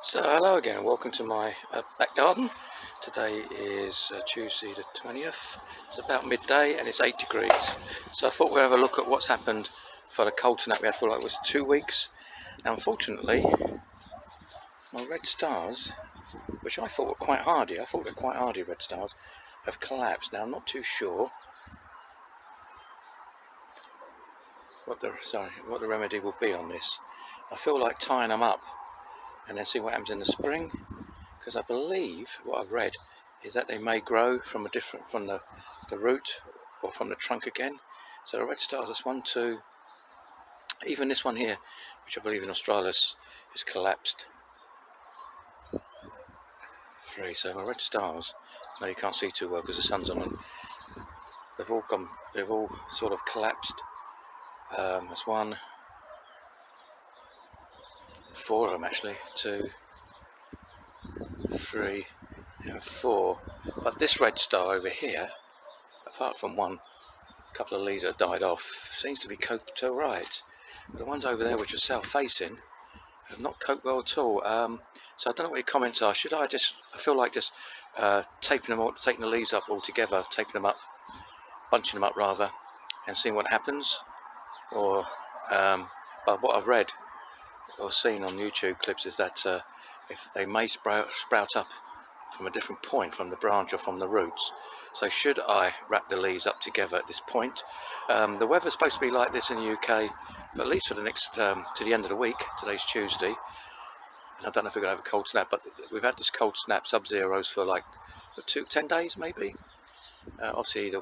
So hello again, welcome to my back garden. Today is Tuesday the 20th. It's about midday and it's 8 degrees. So I thought we'd have a look at what's happened for the cold snap we had for like it was 2 weeks. Now unfortunately, my red stars, which I thought were quite hardy, red stars, have collapsed. Now I'm not too sure what the remedy will be on this. I feel like tying them up and then see what happens in the spring, because I believe what I've read is that they may grow from the root or from the trunk again. So the red stars, that's 1, 2, even this one here, which I believe in australis is collapsed. 3. So my red stars, no, you can't see too well because the sun's on them. They've all sort of collapsed. That's 1, 4 of them actually, 2, 3, and 4. But this red star over here, apart from one couple of leaves that died off, seems to be coped all right. But the ones over there which are south-facing have not coped well at all. So I don't know what your comments are. Should I feel like just taking the leaves up all together, bunching them up rather, and seeing what happens? Or, but what I've read or seen on YouTube clips is that if they may sprout up from a different point, from the branch or from the roots. So should I wrap the leaves up together at this point? The weather's supposed to be like this in the UK for at least for the next to the end of the week. Today's Tuesday, and I don't know if we're going to have a cold snap, but we've had this cold snap, sub-zeros for like 10 days maybe. Obviously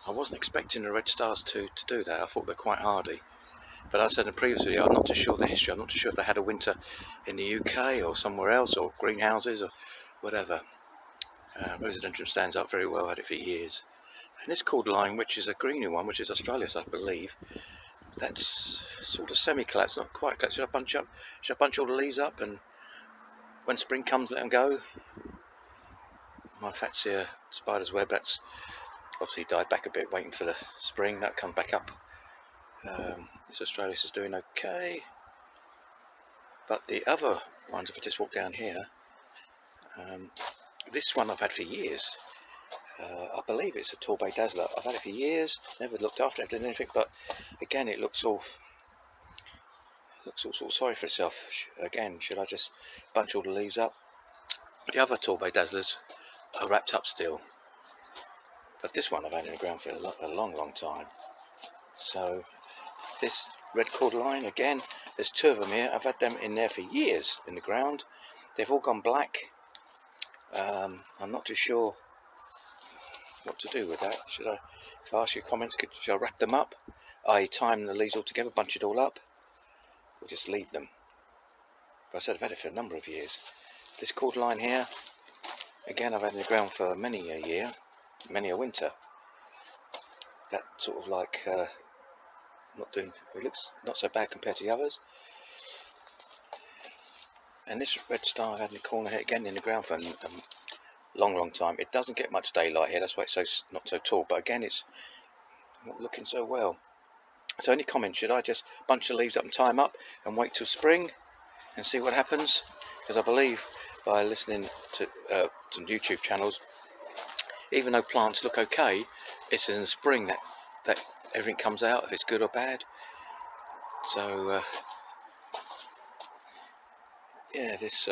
I wasn't expecting the red stars to do that. I thought they're quite hardy, but as I said in the previous video, I'm not too sure the history. I'm not too sure if they had a winter in the UK or somewhere else, or greenhouses or whatever. Residential stands up very well, had it for years. And this cordline, which is a greeny one, which is australis I believe, that's sort of semi-collapsed, not quite collapsed. Should I bunch all the leaves up, and when spring comes let them go? My Fatsia spider's web, that's obviously died back a bit, waiting for the spring. That come back up. This australis is doing okay, but the other ones, if I just walk down here, this one I've had for years. I believe it's a Torbay Dazzler. I've had it for years, never looked after it, did anything, but again it looks all sort of sorry for itself. Again, should I just bunch all the leaves up? The other Torbay Dazzlers are wrapped up still, but this one I've had in the ground for a long time. So this red cordylines, again, there's 2 of them here. I've had them in there for years in the ground. They've all gone black. I'm not too sure what to do with that. If I ask you comments, should I wrap them up, i.e. time the leaves all together, bunch it all up, or just leave them? But I said I've had it for a number of years. This cordylines here, again, I've had in the ground for many a year, many a winter. That sort of like it looks not so bad compared to the others. And this red star I had in the corner here, again in the ground for a long time. It doesn't get much daylight here, that's why it's not so tall, but again it's not looking so well. So any comments? Should I just bunch the leaves up and tie them up and wait till spring and see what happens? Because I believe by listening to some YouTube channels, even though plants look okay, it's in the spring that everything comes out, if it's good or bad. So yeah, this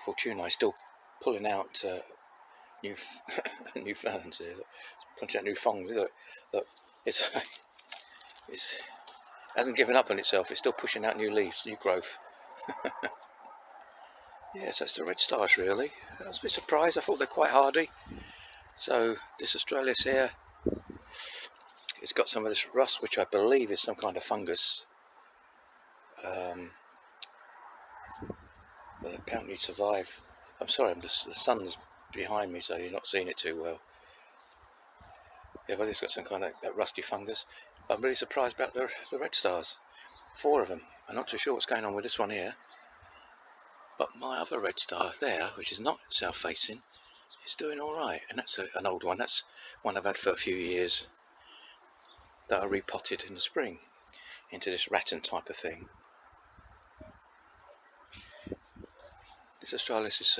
Fortunei is still pulling out new ferns here. It's punching out new fungs. Look, it hasn't given up on itself. It's still pushing out new leaves, new growth. Yes, that's the red stars really. I was a bit surprised. I thought they're quite hardy. So this australis here, it's got some of this rust, which I believe is some kind of fungus. But apparently survive. I'm sorry, the sun's behind me, so you're not seeing it too well. Yeah, but it's got some kind of that rusty fungus. I'm really surprised about the red stars. 4 of them. I'm not too sure what's going on with this one here. But my other red star there, which is not south-facing, is doing all right. And that's an old one. That's one I've had for a few years that I repotted in the spring into this rattan type of thing. This australis is,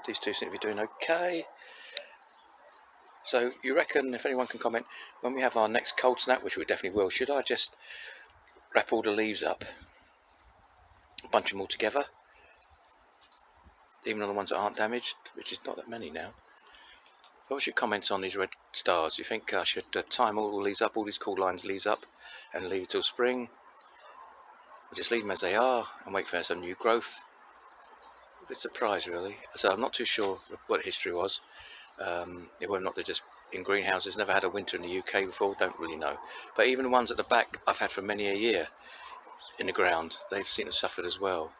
these two seem to be doing okay. So you reckon, if anyone can comment, when we have our next cold snap, which we definitely will, should I just wrap all the leaves up, bunch them all together, even on the ones that aren't damaged, which is not that many now? What's your comments on these red stars? Do you think I should time all these up, all these cordlines leaves up, and leave it till spring? Or just leave them as they are and wait for some new growth? A bit surprised, really. So I'm not too sure what history was. Whether or not they're just in greenhouses, never had a winter in the UK before, don't really know. But even the ones at the back I've had for many a year in the ground, they've seemed to suffered as well.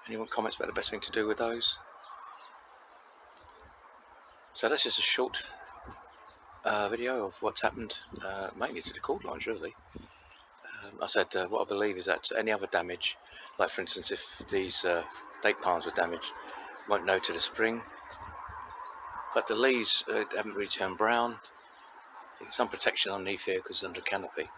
Anyone comments about the best thing to do with those? So that's just a short video of what's happened, mainly to the cordlines, really. I said what I believe is that any other damage, like for instance if these date palms were damaged, won't know till the spring. But the leaves haven't really turned brown. Some protection underneath here because it's under canopy.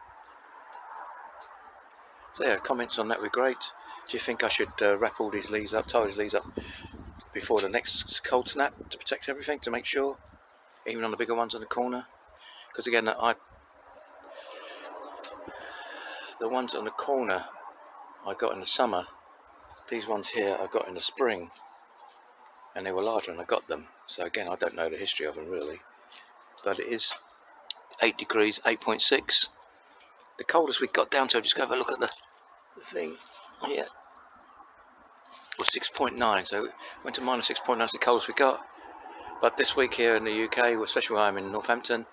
So yeah, comments on that would be great. Do you think I should wrap all these leaves up, tie these leaves up before the next cold snap to protect everything, to make sure, even on the bigger ones in the corner? Because again, the ones on the corner I got in the summer, these ones here I got in the spring, and they were larger and I got them. So again, I don't know the history of them really, but it is 8 degrees, 8.6. The coldest we got down to, just go have a look at the thing here, was 6.9, so it went to minus 6.9, that's the coldest we got. But this week here in the UK, especially where I'm in Northampton,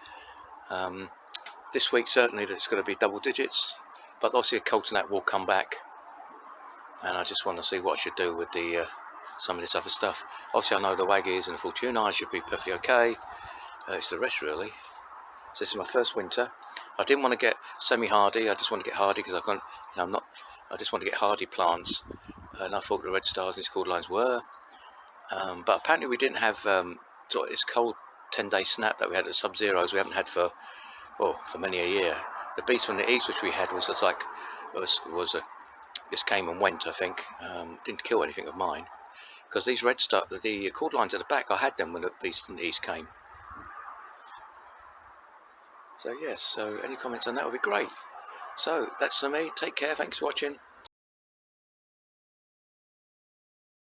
this week certainly it's going to be double digits, but obviously a cold snap will come back, and I just want to see what I should do with the some of this other stuff. Obviously I know the Waggis and the Fortunei should be perfectly okay. It's the rest really. So this is my first winter. I didn't want to get semi-hardy, I just want to get hardy because I can't, I just want to get hardy plants, and I thought the red stars and these cordlines were. But apparently we didn't have sort of this cold 10-day snap that we had at sub-zeros. We haven't had for many a year. The beast from the east, which we had, was just like just came and went. I think didn't kill anything of mine, because these red star, the cordlines at the back, I had them when the beast from the east came. So yes, so any comments on that would be great. So that's for me. Take care. Thanks for watching.